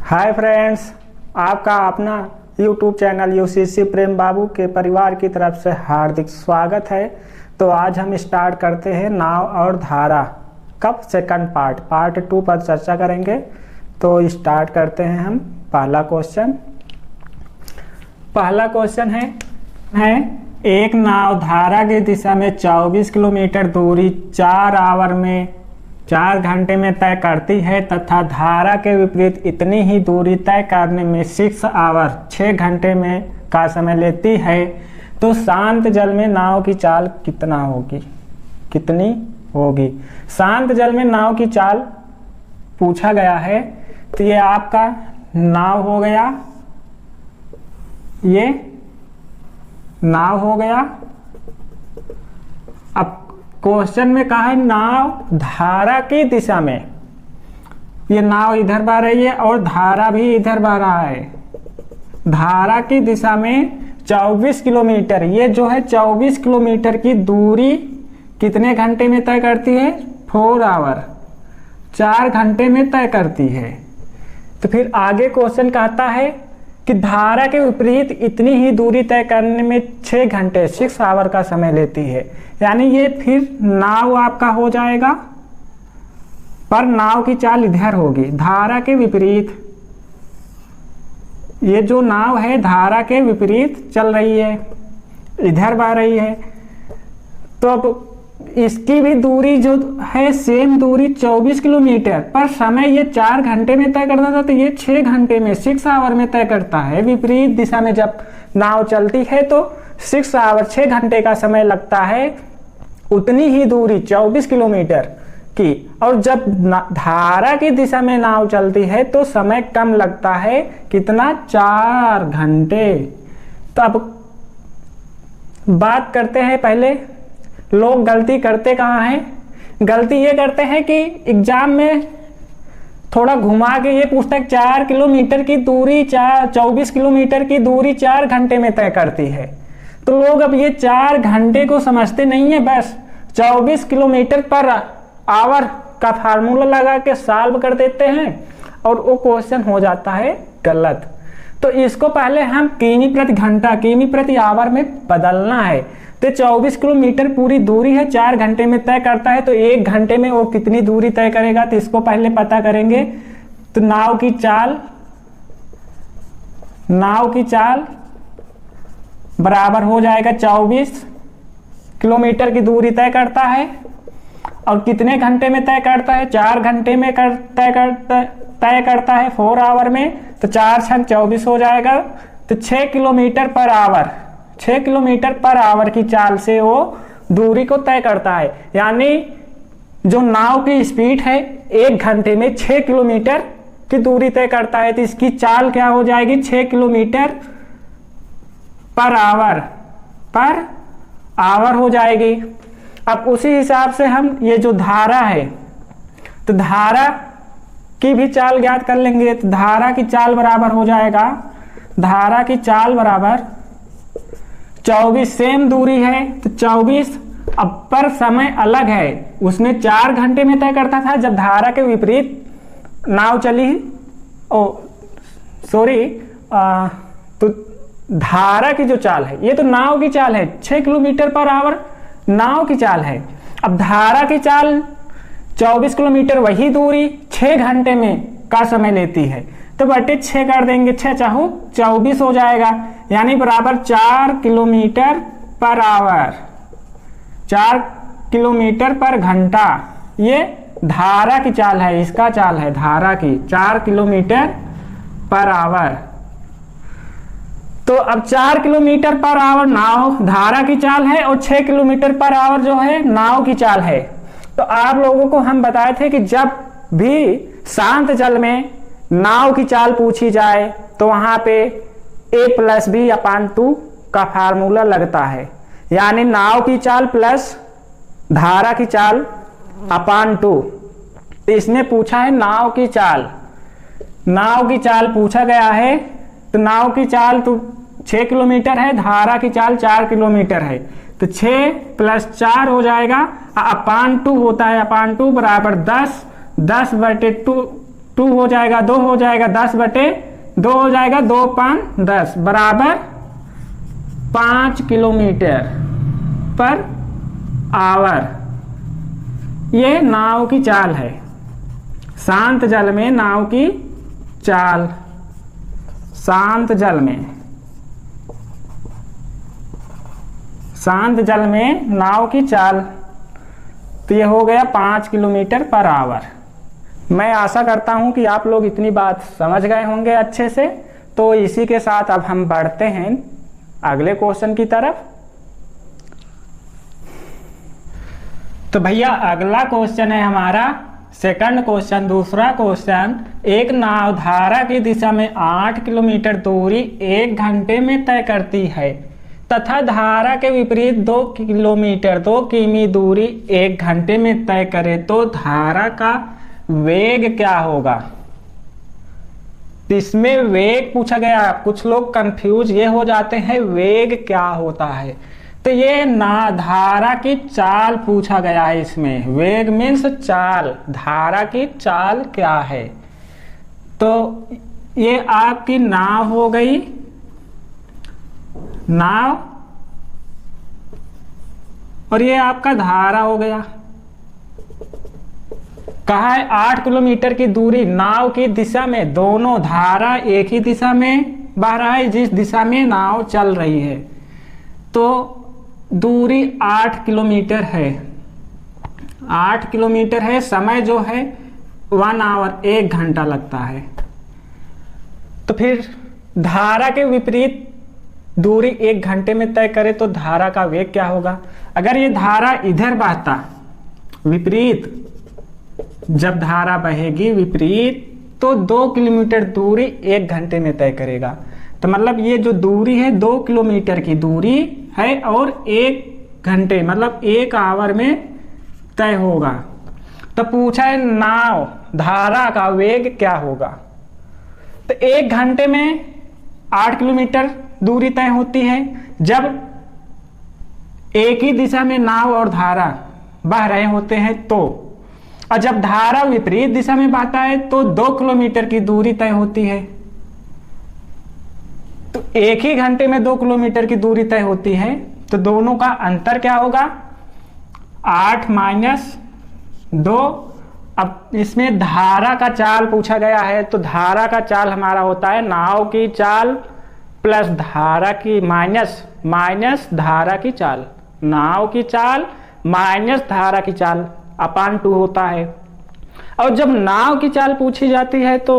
Hi friends, आपका अपना YouTube channel UCC प्रेम बाबू के परिवार की तरफ से हार्दिक स्वागत है। तो आज हम स्टार्ट करते हैं नाव और धारा कब सेकंड पार्ट 2 पर चर्चा करेंगे। तो स्टार्ट करते हैं हम। पहला क्वेश्चन है एक नाव धारा की दिशा में 24 किलोमीटर दूरी 4 घंटे में तय करती है तथा धारा के विपरीत इतनी ही दूरी तय करने में 6 घंटे में का समय लेती है। तो शांत जल में नाव की चाल कितनी होगी? शांत जल में नाव की चाल पूछा गया है। तो ये आपका नाव हो गया, ये नाव हो गया। अब क्वेश्चन में कहा है नाव धारा की दिशा में, ये नाव इधर बह रही है और धारा भी इधर बह रहा है। धारा की दिशा में 24 किलोमीटर, ये जो है 24 किलोमीटर की दूरी कितने घंटे में तय करती है? 4 आवर, 4 घंटे में तय करती है। तो फिर आगे क्वेश्चन कहता है कि धारा के विपरीत इतनी ही दूरी तय करने में 6 घंटे 6 आवर का समय लेती है। यानी ये फिर नाव आपका हो जाएगा, पर नाव की चाल इधर होगी। धारा के विपरीत, ये जो नाव है धारा के विपरीत चल रही है, इधर बह रही है। तो अब इसकी भी दूरी जो है सेम दूरी 24 किलोमीटर, पर समय ये 4 घंटे में तय करता था, तो ये 6 घंटे में 6 आवर में तय करता है। विपरीत दिशा में जब नाव चलती है तो 6 आवर 6 घंटे का समय लगता है उतनी ही दूरी 24 किलोमीटर की। और जब धारा की दिशा में नाव चलती है तो समय कम लगता है, कितना? 4 घंटे। तो अब बात करते हैं, पहले लोग गलती करते कहाँ हैं? गलती ये करते हैं कि एग्जाम में थोड़ा घुमा के ये पूछता है 4 किलोमीटर की दूरी 24 किलोमीटर की दूरी 4 घंटे में तय करती है। तो लोग अब ये 4 घंटे को समझते नहीं है, बस 24 किलोमीटर पर आवर का फार्मूला लगा के सॉल्व कर देते हैं और वो क्वेश्चन हो जाता है गलत। तो इसको पहले हम किमी प्रति घंटा, किमी प्रति आवर में बदलना है। तो 24 किलोमीटर पूरी दूरी है, 4 घंटे में तय करता है, तो 1 घंटे में वो कितनी दूरी तय करेगा? तो इसको पहले पता करेंगे। तो नाव की चाल बराबर हो जाएगा 24 किलोमीटर की दूरी तय करता है और कितने घंटे में तय करता है? 4 घंटे में तय करता है 4 आवर में। तो 4 × 24 हो जाएगा। तो 6 kilometre per hour, 6 kilometre per hour की चाल से वो दूरी को तय करता है। यानी जो नाव की स्पीड है 1 घंटे में 6 किलोमीटर की दूरी तय करता है। तो इसकी चाल क्या हो जाएगी? 6 किलोमीटर पर आवर हो जाएगी। अब उसी हिसाब से हम ये जो धारा है, तो धारा की भी चाल ज्ञात कर लेंगे। तो धारा की चाल बराबर हो जाएगा, धारा की चाल बराबर 24, सेम दूरी है तो 24। अब पर समय अलग है, उसने 4 घंटे में तय करता था जब धारा के विपरीत नाव चली। तो धारा की जो चाल है, ये तो नाव की चाल है, 6 किलोमीटर पर आवर नाव की चाल है। अब धारा की चाल 24 किलोमीटर, वही दूरी 6 घंटे में का समय लेती है। तो बटे 6 कर देंगे, 6 चाहो 24 हो जाएगा। यानी बराबर 4 किलोमीटर पर आवर, 4 किलोमीटर पर घंटा। ये धारा की चाल है, इसका चाल है धारा की, 4 किलोमीटर पर आवर। तो अब 4 किलोमीटर पर आवर नाव धारा की चाल है और 6 किलोमीटर पर आवर जो है नाव की चाल है। तो आप लोगों को हम बताए थे कि जब भी शांत जल में नाव की चाल पूछी जाए तो वहां पे a+b/2 का फार्मूला लगता है। यानी नाव की चाल प्लस धारा की चाल /2। तो इसने पूछा है नाव की चाल, नाव की चाल पूछा गया है। तो नाव की चाल तो 6 किलोमीटर है, धारा की चाल 4 किलोमीटर है। तो 6 + 4 हो जाएगा, /2 होता है, /2 बराबर 10, 10/2 2 हो जाएगा, 2 हो जाएगा 10/2 हो जाएगा, 2 5 10 बराबर 5 किलोमीटर पर आवर। ये नाव की चाल है, शांत जल में नाव की चाल, शांत जल में, शांत जल में नाव की चाल। तो ये हो गया 5 किलोमीटर पर आवर। मैं आशा करता हूं कि आप लोग इतनी बात समझ गए होंगे अच्छे से। तो इसी के साथ अब हम बढ़ते हैं अगले क्वेश्चन की तरफ। तो भैया अगला क्वेश्चन है हमारा सेकंड क्वेश्चन, दूसरा क्वेश्चन। एक नाव धारा की दिशा में 8 किलोमीटर दूरी 1 घंटे में तय करती है तथा धारा के विपरीत 2 किलोमीटर 2 किमी दूरी 1 घंटे में तय करे तो धारा का वेग क्या होगा। इसमें वेग पूछा गया, कुछ लोग कंफ्यूज ये हो जाते हैं वेग क्या होता है। तो ये ना धारा की चाल पूछा गया है, इसमें वेग मीन्स चाल, धारा की चाल क्या है। तो ये आपकी नाव हो गई, नाव, और ये आपका धारा हो गया। कहा है 8 किलोमीटर की दूरी नाव की दिशा में, दोनों धारा एक ही दिशा में बह रहा है जिस दिशा में नाव चल रही है। तो दूरी 8 किलोमीटर है, 8 किलोमीटर है। समय जो है 1 आवर, 1 घंटा लगता है। तो फिर धारा के विपरीत दूरी 1 घंटे में तय करे तो धारा का वेग क्या होगा। अगर ये धारा इधर बहता, विपरीत, जब धारा बहेगी विपरीत तो 2 किलोमीटर दूरी 1 घंटे में तय करेगा। तो मतलब ये जो दूरी है 2 किलोमीटर की दूरी है और 1 घंटे मतलब 1 आवर में तय होगा। तो पूछा है नाव धारा का वेग क्या होगा। तो 1 घंटे में 8 किलोमीटर दूरी तय होती है जब एक ही दिशा में नाव और धारा बह रहे होते हैं तो, और जब धारा विपरीत दिशा में बहता है तो 2 किलोमीटर की दूरी तय होती है। तो एक ही घंटे में 2 किलोमीटर की दूरी तय होती है, तो दोनों का अंतर क्या होगा 8 - 2। अब इसमें धारा का चाल पूछा गया है, तो धारा का चाल हमारा होता है नाव की चाल प्लस धारा की माइनस धारा की चाल, नाव की चाल माइनस धारा की चाल अपान 2 होता है। और जब नाव की चाल पूछी जाती है तो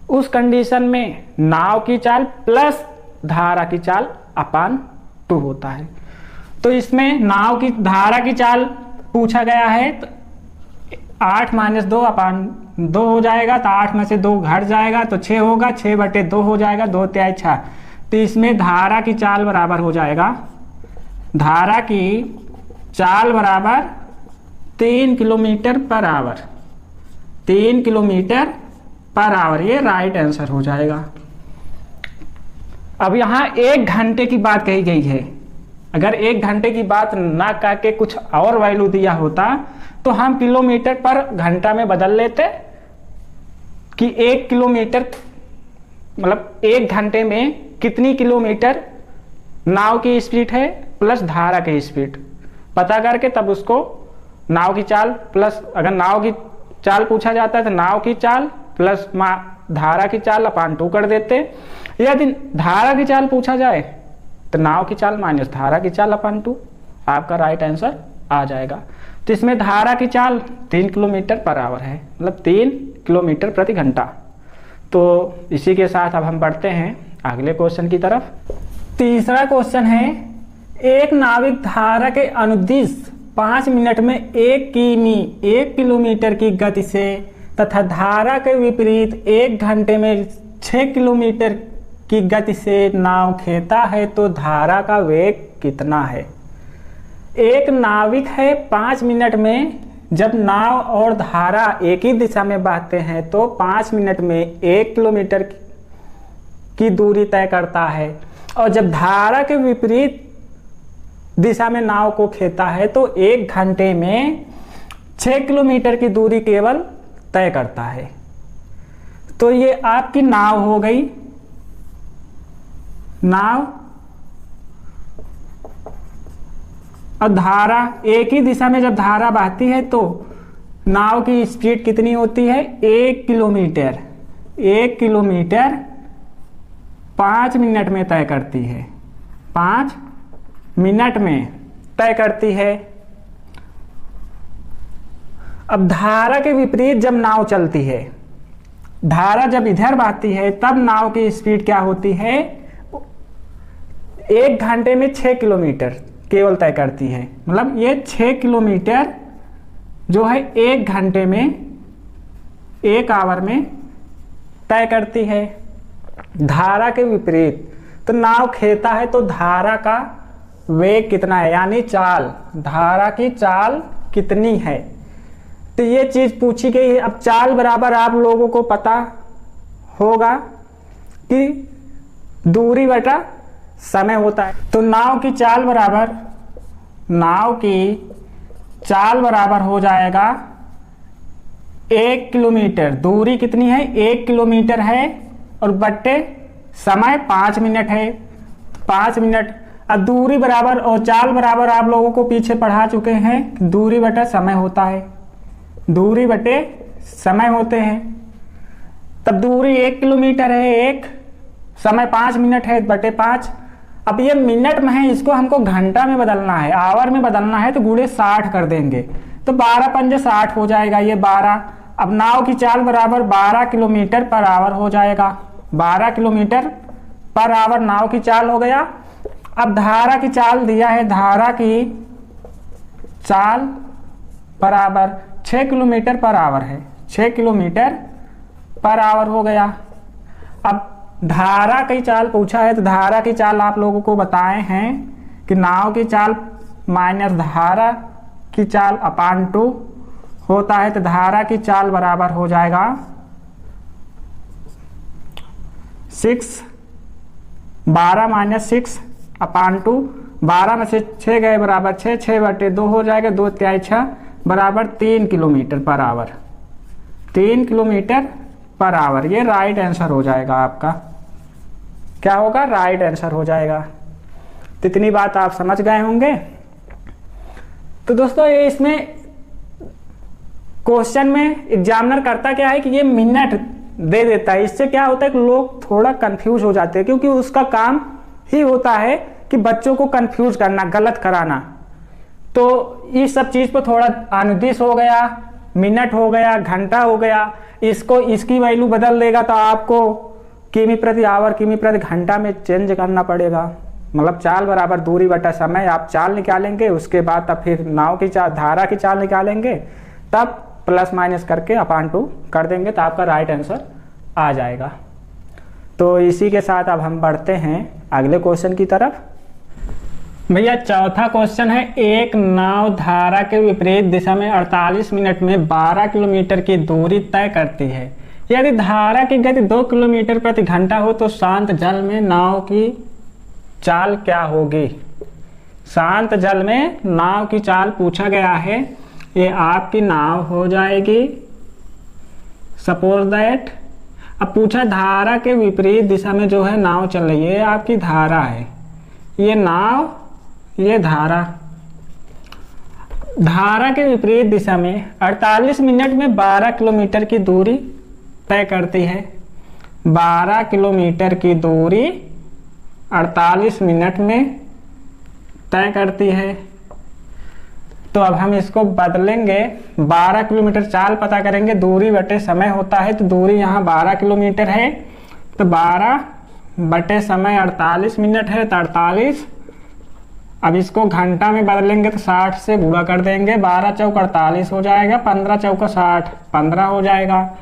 उस कंडीशन में नाव की चाल प्लस धारा की चाल अपान 2 होता है। तो इसमें नाव की धारा की चाल पूछा गया है, तो 8 - 2 अपान 2 हो जाएगा। तो 8 में से 2 घट जाएगा तो 6 होगा, 6/2 हो जाएगा, 2 तिहाई 6। तो इसमें धारा की चाल बराबर हो जाएगा, धारा की चाल बराबर 3 kilometre per hour, 3 kilometre per hour. ये राइट आंसर हो जाएगा। अब यहाँ 1 घंटे की बात कही गई है। अगर 1 घंटे की बात ना कह के कुछ और वैल्यू दिया होता तो हम किलोमीटर पर घंटा में बदल लेते कि 1 किलोमीटर मतलब 1 घंटे में कितनी किलोमीटर नाव की स्पीड है प्लस धारा की स्पीड पता करके तब उसको नाव की चाल प्लस, अगर नाव की चाल पूछा जाता है तो नाव की चाल प्लस धारा की चाल अपान 2 कर देते। यदि धारा की चाल पूछा जाए तो नाव की चाल माइनस धारा की चाल अपान 2, आपका राइट आंसर आ जाएगा। तो इसमें धारा की चाल 3 किलोमीटर पर आवर है, मतलब 3 किलोमीटर प्रति घंटा। तो इसी के साथ अब हम बढ़ते हैं अगले क्वेश्चन की तरफ। तीसरा क्वेश्चन है, एक नाविक धारा के अनुदिश 5 मिनट में 1 किमी 1 किलोमीटर की गति से तथा धारा के विपरीत 1 घंटे में 6 किलोमीटर की गति से नाव खेता है तो धारा का वेग कितना है। एक नाविक है 5 मिनट में, जब नाव और धारा एक ही दिशा में बहते हैं तो 5 मिनट में 1 किलोमीटर की दूरी तय करता है, और जब धारा के विपरीत दिशा में नाव को खेता है तो 1 घंटे में 6 किलोमीटर की दूरी केवल तय करता है। तो ये आपकी नाव हो गई, नाव। और धारा, एक ही दिशा में जब धारा बहती है तो नाव की स्पीड कितनी होती है? 1 किलोमीटर। 1 किलोमीटर 5 मिनट में तय करती है, 5 मिनट में तय करती है। अब धारा के विपरीत जब नाव चलती है, धारा जब इधर बहती है तब नाव की स्पीड क्या होती है? 1 घंटे में 6 किलोमीटर केवल तय करती है। मतलब ये 6 किलोमीटर जो है 1 घंटे में, 1 आवर में तय करती है। धारा के विपरीत तो नाव खेता है तो धारा का वेग कितना है, यानी चाल, धारा की चाल कितनी है, तो ये चीज पूछी गई है। अब चाल बराबर आप लोगों को पता होगा कि दूरी बटा समय होता है। तो नाव की चाल बराबर, नाव की चाल बराबर हो जाएगा 1 किलोमीटर, दूरी कितनी है? 1 किलोमीटर है, और बट्टे समय 5 मिनट है, 5 मिनट। अब दूरी बराबर और चाल बराबर आप लोगों को पीछे पढ़ा चुके हैं, दूरी बटा समय होता है, दूरी बटे समय होते हैं। तब दूरी 1 किलोमीटर है, 1, समय 5 मिनट है, बटे 5। अब ये मिनट में है, इसको हमको घंटा में बदलना है, आवर में बदलना है, तो गुणे 60 कर देंगे, तो 12 पंजे 60 हो जाएगा, ये 12। अब नाव की चाल बराबर 12 किलोमीटर पर आवर हो जाएगा, 12 किलोमीटर पर आवर नाव की चाल हो गया। अब धारा की चाल दिया है, धारा की चाल बराबर 6 किलोमीटर पर आवर है, 6 किलोमीटर पर आवर हो गया। अब धारा की चाल पूछा है, तो धारा की चाल आप लोगों को बताए हैं कि नाव की चाल माइनस धारा की चाल अपान 2 होता है। तो धारा की चाल बराबर हो जाएगा 6, 12 माइनस 6 अपान 2, 12 में से 6 गए बराबर 6, 6 बटे 2 हो जाएगा, 2 तिहाई 6 बराबर 3 kilometre per hour, 3 kilometre per hour. ये राइट आंसर हो जाएगा आपका, क्या होगा? राइट आंसर हो जाएगा। तो इतनी बात आप समझ गए होंगे। तो दोस्तों ये इसमें क्वेश्चन में एग्जामिनर करता क्या है कि ये मिनट दे देता है, इससे क्या होता है कि लोग थोड़ा कंफ्यूज हो जाते हैं, क्योंकि उसका काम ही होता है कि बच्चों को कंफ्यूज करना, गलत कराना। तो इस सब चीज पर थोड़ा अनुदिश हो गया, मिनट हो गया, घंटा हो गया, इसको इसकी वैल्यू बदल देगा तो आपको किमी प्रति आवर, किमी प्रति घंटा में चेंज करना पड़ेगा। मतलब चाल बराबर दूरी बटा समय, आप चाल निकालेंगे, उसके बाद तब फिर नाव की चाल, धारा की चाल निकालेंगे, तब प्लस माइनस करके अपान 2 कर देंगे, तो आपका राइट आंसर आ जाएगा। तो इसी के साथ अब हम बढ़ते हैं अगले क्वेश्चन की तरफ। भैया चौथा क्वेश्चन है, एक नाव धारा के विपरीत दिशा में 48 मिनट में 12 किलोमीटर की दूरी तय करती है। यदि धारा की गति 2 किलोमीटर प्रति घंटा हो तो शांत जल में नाव की चाल क्या होगी? शांत जल में नाव की चाल पूछा गया है। ये आपकी नाव हो जाएगी, सपोज दैट। अब पूछा धारा के विपरीत दिशा में जो है नाव चल रही है, आपकी धारा है, ये नाव, ये धारा। धारा के विपरीत दिशा में 48 मिनट में 12 किलोमीटर की दूरी तय करती है। 12 किलोमीटर की दूरी 48 मिनट में तय करती है। तो अब हम इसको बदलेंगे, 12 किलोमीटर चाल पता करेंगे, दूरी बटे समय होता है, तो दूरी यहाँ 12 किलोमीटर है, तो 12 बटे समय 48 मिनट है, तो 48। अब इसको घंटा में बदलेंगे तो 60 से गुणा कर देंगे, 12 चौक 48 हो जाएगा, 15 चौक 60, 15 हो जाएगा।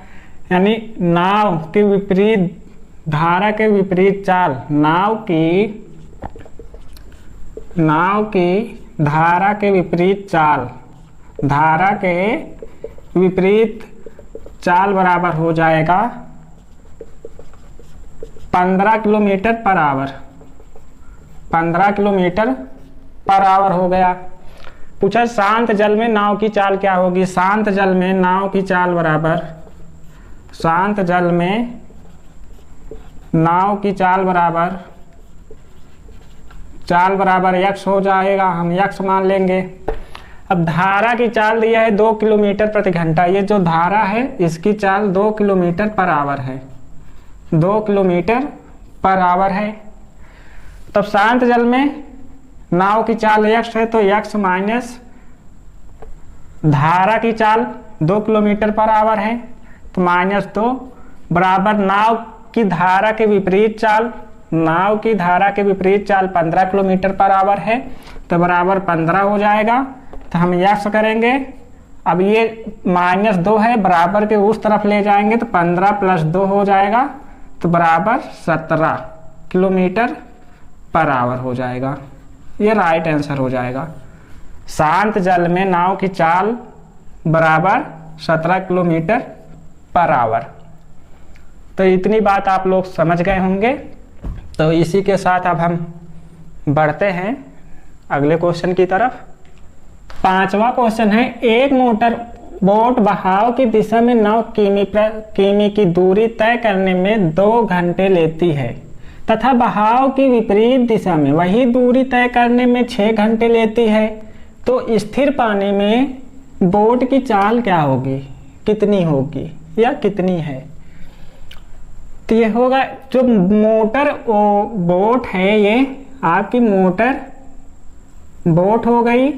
यानी नाव के विपरीत, धारा के विपरीत चाल, नाव की धारा के विपरीत चाल, धारा के विपरीत चाल बराबर हो जाएगा 15 kilometre per hour. 15 kilometre per hour हो गया। पूछा शांत जल में नाव की चाल क्या होगी? शांत जल में नाव की चाल बराबर, शांत जल में नाव की चाल बराबर x हो जाएगा, हम x मान लेंगे। अब धारा की चाल दिया है 2 किलोमीटर प्रति घंटा। ये जो धारा है इसकी चाल 2 किलोमीटर पर आवर है, 2 किलोमीटर पर आवर है। तब शांत जल में नाव की चाल x है तो x माइनस धारा की चाल 2 किलोमीटर पर आवर है तो -2 बराबर नाव की धारा के विपरीत चाल, नाव की धारा के विपरीत चाल 15 किलोमीटर पर आवर है तो बराबर 15 हो जाएगा। तो हम यक्स करेंगे। अब ये -2 है, बराबर के उस तरफ ले जाएंगे तो 15 + 2 हो जाएगा तो बराबर 17 किलोमीटर पर आवर हो जाएगा। ये राइट आंसर हो जाएगा। शांत जल में नाव की चाल बराबर 17 किलोमीटर पर आवर। तो इतनी बात आप लोग समझ गए होंगे। तो इसी के साथ अब हम बढ़ते हैं अगले क्वेश्चन की तरफ। 5वां क्वेश्चन है, एक मोटर बोट बहाव की दिशा में 9 किमी की दूरी तय करने में 2 घंटे लेती है तथा बहाव की विपरीत दिशा में वही दूरी तय करने में 6 घंटे लेती है, तो स्थिर पानी में बोट की चाल क्या होगी, कितनी होगी या कितनी है। तो ये होगा जो मोटर बोट है, ये आपकी मोटर बोट हो गई।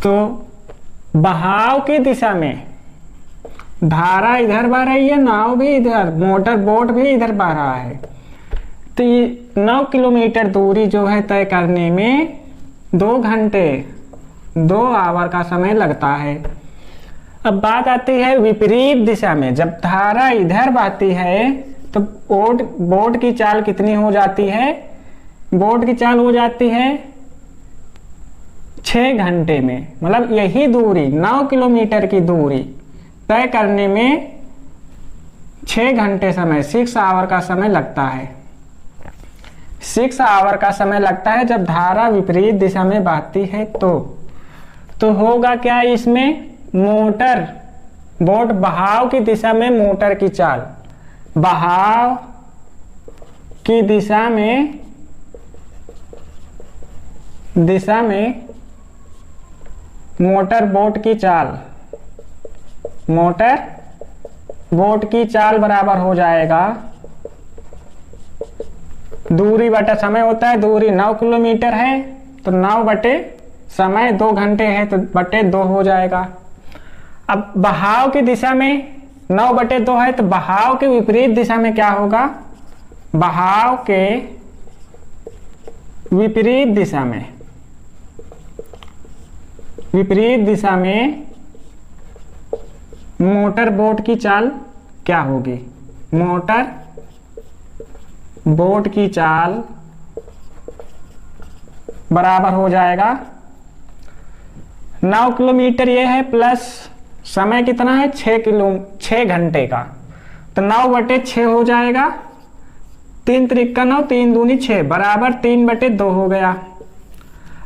तो बहाव की दिशा में धारा इधर बह रही है, नाव भी इधर, मोटर बोट भी इधर बह रहा है। तो ये 9 किलोमीटर दूरी जो है तय करने में 2 घंटे 2 आवर का समय लगता है। अब बात आती है विपरीत दिशा में, जब धारा इधर बहती है तो बोट की चाल कितनी हो जाती है। बोट की चाल हो जाती है 6 घंटे में, मतलब यही दूरी 9 किलोमीटर की दूरी तय करने में 6 घंटे समय 6 आवर का समय लगता है। 6 आवर का समय लगता है जब धारा विपरीत दिशा में बहती है। तो होगा क्या इसमें, मोटर बोट बहाव की दिशा में मोटर की चाल, बहाव की दिशा में मोटर बोट की चाल बराबर हो जाएगा दूरी बटा समय होता है। दूरी 9 किलोमीटर है तो 9 बटे समय 2 घंटे है तो बटे 2 हो जाएगा। अब बहाव की दिशा में 9 बटे 2 है तो बहाव के विपरीत दिशा में क्या होगा, बहाव के विपरीत दिशा में मोटर बोट की चाल क्या होगी। मोटर बोट की चाल बराबर हो जाएगा 9 किलोमीटर ये है प्लस समय कितना है 6 घंटे का, तो 9 बटे 6 हो जाएगा। 3 त्रिक 9, 3 दूनी 6 बराबर 3 बटे 2 हो गया।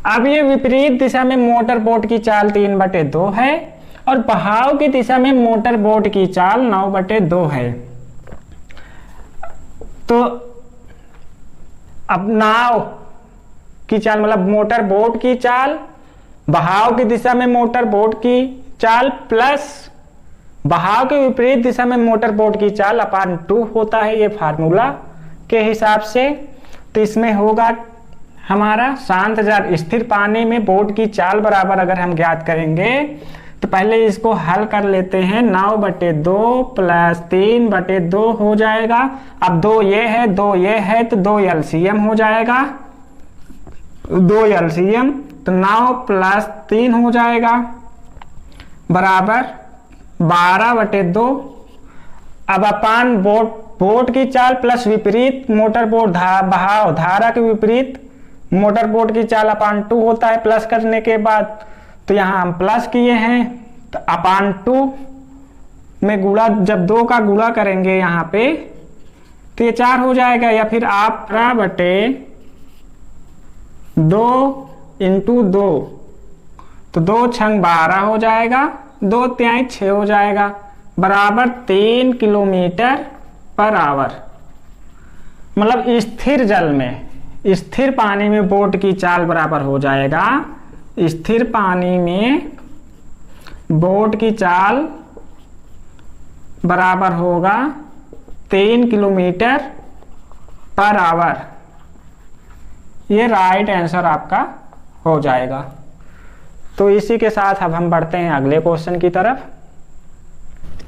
अब ये विपरीत दिशा में मोटर बोट की चाल 3 बटे 2 है और बहाव की दिशा में मोटर बोट की चाल 9 बटे 2 है। तो अब नाव की चाल मतलब मोटर बोट की चाल, बहाव की दिशा में मोटर बोट की चाल प्लस बहाव के विपरीत दिशा में मोटर बोट की चाल अपान 2 होता है ये फार्मूला के हिसाब से। तो इसमें होगा हमारा शांत जल स्थिर पानी में बोट की चाल बराबर अगर हम ज्ञात करेंगे तो पहले इसको हल कर लेते हैं। 9 बटे 2 प्लस 3 बटे 2 हो जाएगा। अब 2 ये है 2 ये है तो 2 एलसीएम हो जाएगा, 2 एलसीएम तो 9 प्लस 3 हो जाएगा बराबर 12 बटे 2। अब अपान बोट की चाल प्लस विपरीत मोटर बोट बहाव धारा के विपरीत मोटर बोट की चाल अपान 2 होता है प्लस करने के बाद। तो यहाँ हम प्लस किए हैं तो अपान 2 में गुणा, जब 2 का गुणा करेंगे यहाँ पे तो ये 4 हो जाएगा, या फिर आप 12 बटे 2 इंटू 2 तो 2 छंग 12 हो जाएगा 2/3 हो जाएगा बराबर 3 किलोमीटर पर आवर। मतलब स्थिर जल में, स्थिर पानी में बोट की चाल बराबर हो जाएगा, स्थिर पानी में बोट की चाल बराबर होगा 3 किलोमीटर पर आवर। ये राइट आंसर आपका हो जाएगा। तो इसी के साथ अब हम बढ़ते हैं अगले क्वेश्चन की तरफ।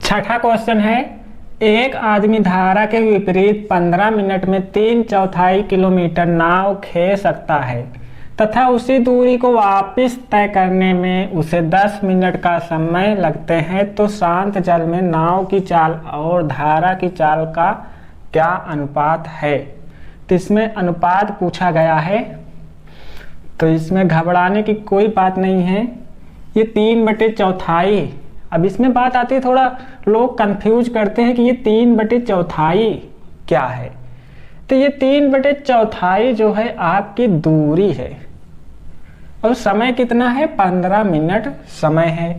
छठा क्वेश्चन है, एक आदमी धारा के विपरीत 15 मिनट में 3/4 किलोमीटर नाव खींच सकता है तथा उसी दूरी को वापस तय करने में उसे 10 मिनट का समय लगते हैं, तो शांत जल में नाव की चाल और धारा की चाल का क्या अनुपात है? तो इसमें अनुपात पूछा गया है, तो इसमें घबराने की कोई बात नहीं है। ये 3/4, अब इसमें बात आती है, थोड़ा लोग कंफ्यूज करते हैं कि ये 3/4 क्या है। तो ये 3/4 जो है आपकी दूरी है और समय कितना है? 15 मिनट समय है।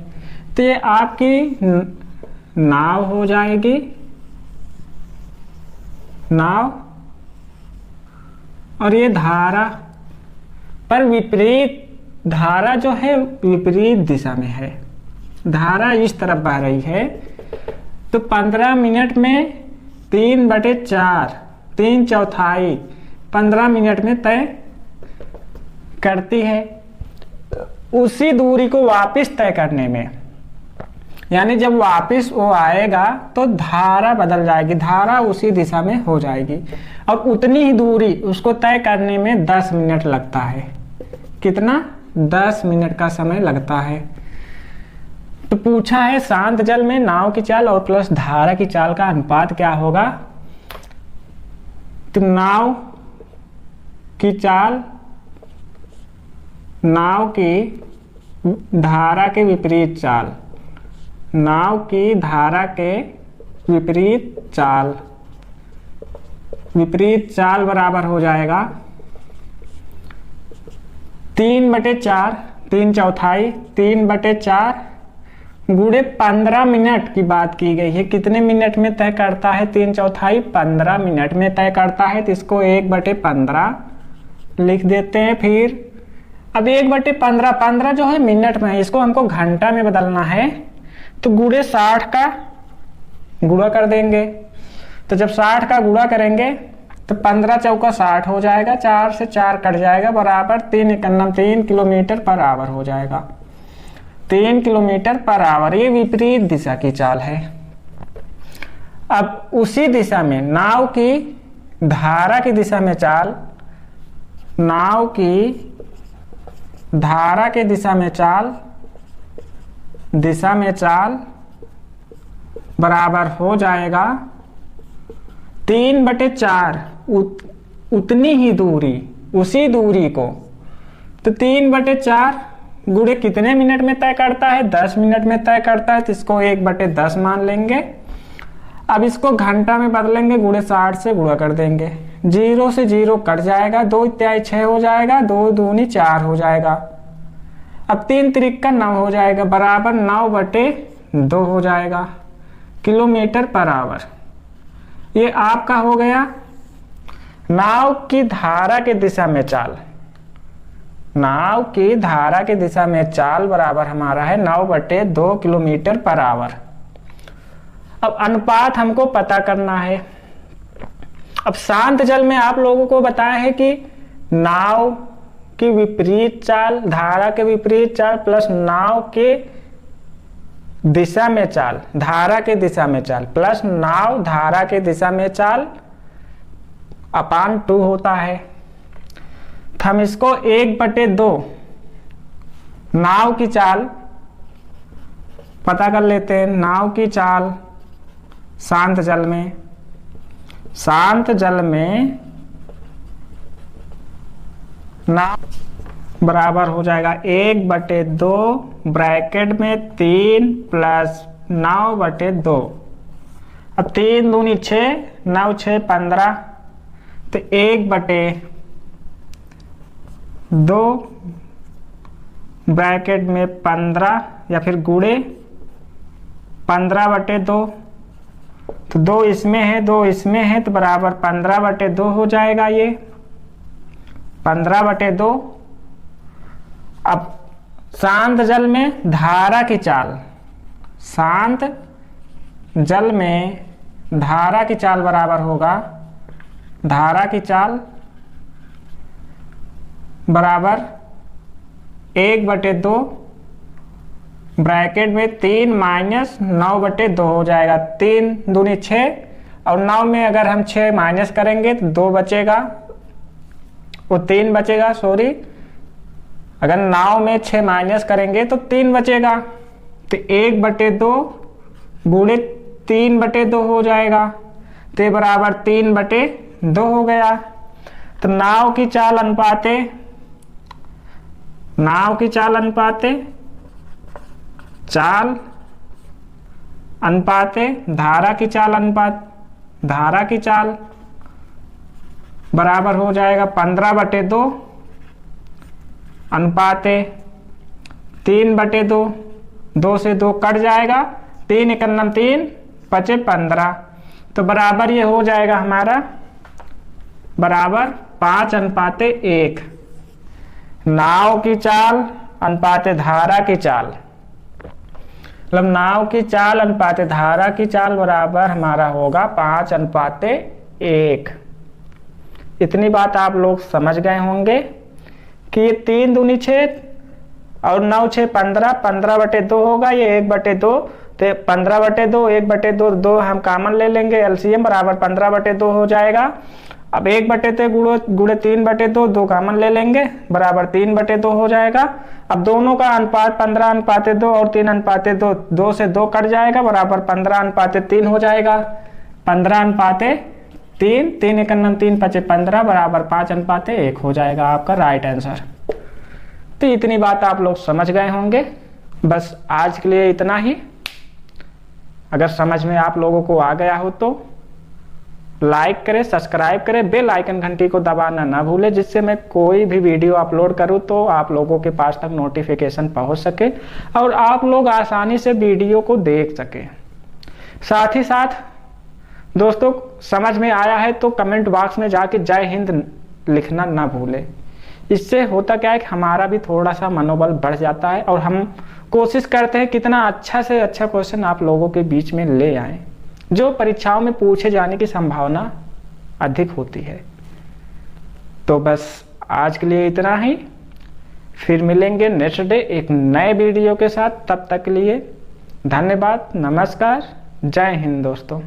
तो ये आपकी नाव हो जाएगी, नाव, और ये धारा पर विपरीत, धारा जो है विपरीत दिशा में है, धारा इस तरफ बह रही है। तो 15 मिनट में 3/4, 3/4 15 मिनट में तय करती है। उसी दूरी को वापस तय करने में, यानी जब वापस वो आएगा तो धारा बदल जाएगी, धारा उसी दिशा में हो जाएगी और उतनी ही दूरी उसको तय करने में 10 मिनट लगता है। कितना? 10 मिनट का समय लगता है। तो पूछा है शांत जल में नाव की चाल और प्लस धारा की चाल का अनुपात क्या होगा? तो नाव की चाल, नाव की धारा के विपरीत चाल, नाव की धारा के विपरीत चाल, विपरीत चाल बराबर हो जाएगा 3/4, 3/4, 3/4 गुणे 15 मिनट की बात की गई है। कितने मिनट में तय करता है? 3/4 15 मिनट में तय करता है, तो इसको 1/15 लिख देते हैं। फिर अब 1/15, 15 जो है मिनट में है, इसको हमको घंटा में बदलना है, तो गुणे 60 का गुणा कर देंगे। तो जब 60 का गुणा करेंगे तो 15 चौका 60 हो जाएगा, 4 से 4 कट जाएगा, बराबर 3 किलोमीटर पर आवर हो जाएगा। 3 किलोमीटर पर आवर, ये विपरीत दिशा की चाल है। अब उसी दिशा में नाव की धारा की दिशा में चाल, नाव की धारा के दिशा में चाल, दिशा में चाल बराबर हो जाएगा 3/4, उतनी ही दूरी, उसी दूरी को, तो 3/4 गुणे कितने मिनट में तय करता है? 10 मिनट में तय करता है, तो इसको 1/10 मान लेंगे। अब इसको घंटा में बदलेंगे, गुणे 60 से गुणा कर देंगे, 0 से 0 कट जाएगा, 2×6 हो जाएगा, 2×2 4 हो जाएगा। अब 3×3 9 हो जाएगा, बराबर 9/2 हो जाएगा किलोमीटर पर आवर। ये आपका हो गया नाव की धारा की दिशा में चाल, नाव की धारा की दिशा में चाल बराबर हमारा है 9/2 किलोमीटर पर आवर। अब अनुपात हमको पता करना है। अब शांत जल में आप लोगों को बताया है कि नाव की विपरीत चाल, धारा के विपरीत चाल प्लस नाव के दिशा में चाल, धारा के दिशा में चाल प्लस नाव धारा के दिशा में चाल अपान 2 होता है। तो हम इसको 1/2 नाव की चाल पता कर लेते हैं। नाव की चाल शांत जल में, शांत जल में नाव बराबर हो जाएगा 1/2 ब्रैकेट में 3 प्लस 9/2। अब 3 दूनी 6, 9 6 15, तो 1/2 ब्रैकेट में 15 या फिर गुणे 15/2, तो 2 इसमें है 2 इसमें है, तो बराबर 15/2 हो जाएगा ये 15/2। अब शांत जल में धारा की चाल, शांत जल में धारा की चाल बराबर होगा, धारा की चाल बराबर 1/2 ब्रैकेट में 3 माइनस 9/2 हो जाएगा। 3 दूनी 6 और 9 में अगर हम 6 माइनस करेंगे तो 2 बचेगा, वो 3 बचेगा, सॉरी, अगर 9 में 6 माइनस करेंगे तो 3 बचेगा, तो 1/2 गुणे 3/2 हो जाएगा, तो बराबर 3/2 हो गया। तो नाव की चाल अनुपाते, नाव की चाल अनुपाते चाल अनुपाते धारा की चाल अनुपात, धारा की चाल बराबर हो जाएगा 15/2 अनुपाते 3/2, 2 से 2 कट जाएगा, 3 × 3 = 15, तो बराबर ये हो जाएगा हमारा बराबर 5:1। नाव की चाल अनुपाते धारा की चाल, मतलब नाव की चाल अनुपाते धारा की चाल बराबर हमारा होगा 5:1। इतनी बात आप लोग समझ गए होंगे कि ये 3 दूनी 6 और 9 6 15, 15/2 होगा, ये 1/2, तो 15/2 1/2 2 हम कॉमन ले लेंगे, एलसीएम बराबर 15/2 हो जाएगा। अब 1/2 गुणे 3/2 2 कॉमन ले लेंगे, बराबर 3/2 हो जाएगा। अब दोनों का अनुपात 15:2 और 3:2, 2 से 2 कट जाएगा, बराबर 15:3 हो जाएगा, 15:3, 3 × 3 = 15, बराबर 5:1 हो जाएगा आपका राइट आंसर। तो इतनी बात आप लोग समझ गए होंगे। बस आज के लिए इतना ही। अगर समझ में आप लोगों को आ गया हो तो लाइक करें, सब्सक्राइब करें, बेल आइकन घंटी को दबाना ना भूलें, जिससे मैं कोई भी वीडियो अपलोड करूं तो आप लोगों के पास तक नोटिफिकेशन पहुंच सके और आप लोग आसानी से वीडियो को देख सकें। साथ ही साथ दोस्तों, समझ में आया है तो कमेंट बॉक्स में जाके जय हिंद लिखना ना भूलें। इससे होता क्या है कि हमारा भी थोड़ा सा मनोबल बढ़ जाता है और हम कोशिश करते हैं कितना अच्छा से अच्छा क्वेश्चन आप लोगों के बीच में ले आएं, जो परीक्षाओं में पूछे जाने की संभावना अधिक होती है। तो बस आज के लिए इतना ही, फिर मिलेंगे नेक्स्ट डे एक नए वीडियो के साथ। तब तक के लिए धन्यवाद, नमस्कार, जय हिंद दोस्तों।